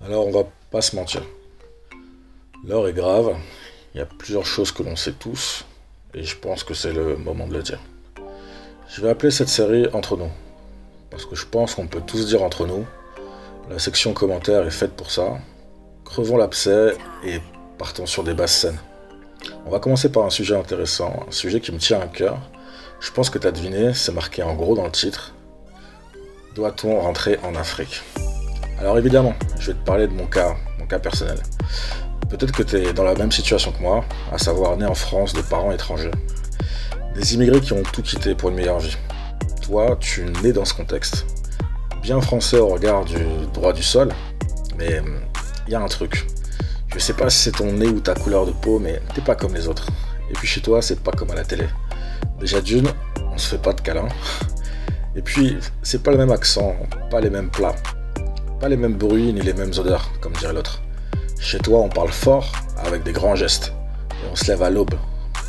Alors on va pas se mentir. L'heure est grave, il y a plusieurs choses que l'on sait tous, et je pense que c'est le moment de le dire. Je vais appeler cette série Entre nous, parce que je pense qu'on peut tous dire entre nous. La section commentaires est faite pour ça. Crevons l'abcès et partons sur des basses scènes. On va commencer par un sujet intéressant, un sujet qui me tient à cœur. Je pense que tu as deviné, c'est marqué en gros dans le titre. Doit-on rentrer en Afrique? Alors évidemment, je vais te parler de mon cas personnel. Peut-être que tu es dans la même situation que moi, à savoir né en France de parents étrangers. Des immigrés qui ont tout quitté pour une meilleure vie. Toi, tu nais dans ce contexte. Bien français au regard du droit du sol, mais il y a un truc. Je sais pas si c'est ton nez ou ta couleur de peau, mais t'es pas comme les autres. Et puis chez toi, c'est pas comme à la télé. Déjà d'une, on se fait pas de câlins. Et puis, c'est pas le même accent, pas les mêmes plats, pas les mêmes bruits ni les mêmes odeurs, comme dirait l'autre. Chez toi, on parle fort, avec des grands gestes, et on se lève à l'aube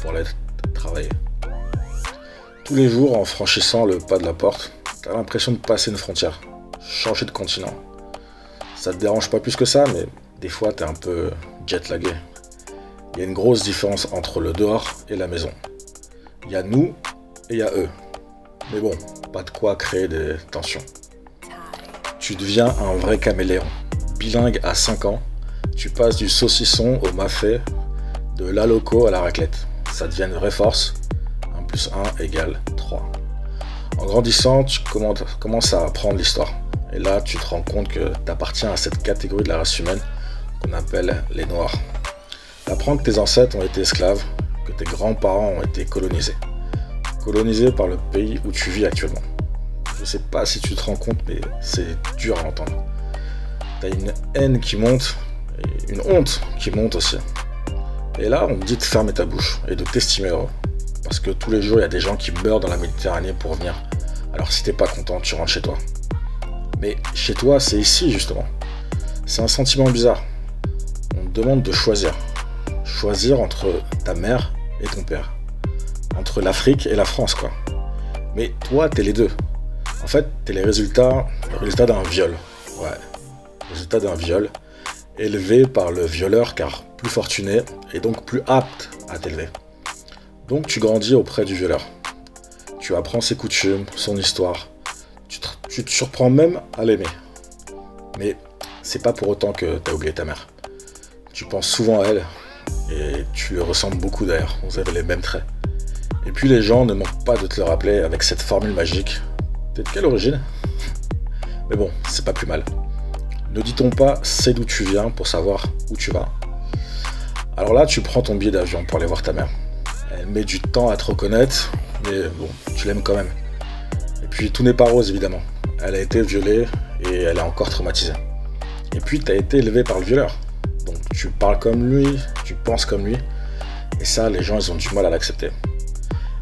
pour aller travailler. Tous les jours, en franchissant le pas de la porte, t'as l'impression de passer une frontière, changer de continent. Ça te dérange pas plus que ça, mais des fois, t'es un peu jet-lagué. Il y a une grosse différence entre le dehors et la maison. Il y a nous et il y a eux. Mais bon, pas de quoi créer des tensions. Tu deviens un vrai caméléon. Bilingue à 5 ans, tu passes du saucisson au mafé, de l'aloco à la raclette. Ça devient une vraie force. 1 plus 1 égale 3. En grandissant, tu commences à apprendre l'histoire. Et là, tu te rends compte que tu appartiens à cette catégorie de la race humaine qu'on appelle les Noirs. T'apprends que tes ancêtres ont été esclaves, que tes grands-parents ont été colonisés. Colonisés par le pays où tu vis actuellement. Je sais pas si tu te rends compte, mais c'est dur à entendre. T'as une haine qui monte, et une honte qui monte aussi. Et là, on te dit de fermer ta bouche et de t'estimer heureux. Parce que tous les jours, il y a des gens qui meurent dans la Méditerranée pour venir. Alors si t'es pas content, tu rentres chez toi. Mais chez toi, c'est ici justement. C'est un sentiment bizarre. On te demande de choisir. Choisir entre ta mère et ton père. Entre l'Afrique et la France, quoi. Mais toi, t'es les deux. En fait, t'es le résultat d'un viol. Ouais, le résultat d'un viol, élevé par le violeur car plus fortuné et donc plus apte à t'élever. Donc tu grandis auprès du violeur. Tu apprends ses coutumes, son histoire. Tu te surprends même à l'aimer. Mais c'est pas pour autant que t'as oublié ta mère. Tu penses souvent à elle et tu lui ressembles beaucoup d'ailleurs. Vous avez les mêmes traits. Et puis les gens ne manquent pas de te le rappeler avec cette formule magique. T'es de quelle origine? Mais bon, c'est pas plus mal. Ne dit-on pas c'est d'où tu viens pour savoir où tu vas? Alors là, tu prends ton billet d'avion pour aller voir ta mère. Elle met du temps à te reconnaître, mais bon, tu l'aimes quand même. Et puis tout n'est pas rose évidemment. Elle a été violée et elle est encore traumatisée. Et puis t'as été élevé par le violeur. Donc tu parles comme lui, tu penses comme lui. Et ça, les gens, ils ont du mal à l'accepter.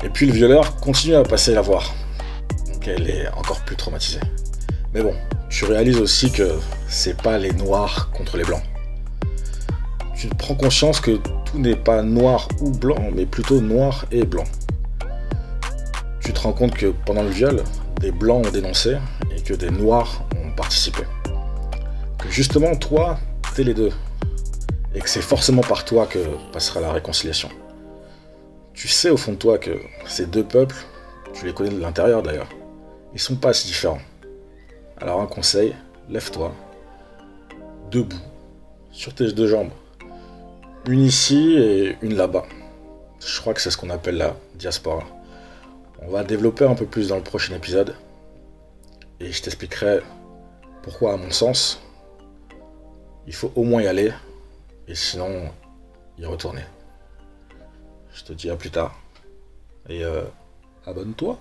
Et puis le violeur continue à passer la voir. Donc elle est encore plus traumatisée. Mais bon, tu réalises aussi que c'est pas les noirs contre les blancs. Tu prends conscience que tout n'est pas noir ou blanc, mais plutôt noir et blanc. Tu te rends compte que pendant le viol, des blancs ont dénoncé et que des noirs ont participé. Que justement, toi, t'es les deux. Et que c'est forcément par toi que passera la réconciliation. Tu sais au fond de toi que ces deux peuples, tu les connais de l'intérieur d'ailleurs, ils sont pas si différents. Alors un conseil, lève-toi, debout, sur tes deux jambes. Une ici et une là-bas. Je crois que c'est ce qu'on appelle la diaspora. On va développer un peu plus dans le prochain épisode. Et je t'expliquerai pourquoi, à mon sens, il faut au moins y aller, et sinon, y retourner. Je te dis à plus tard. Et abonne-toi.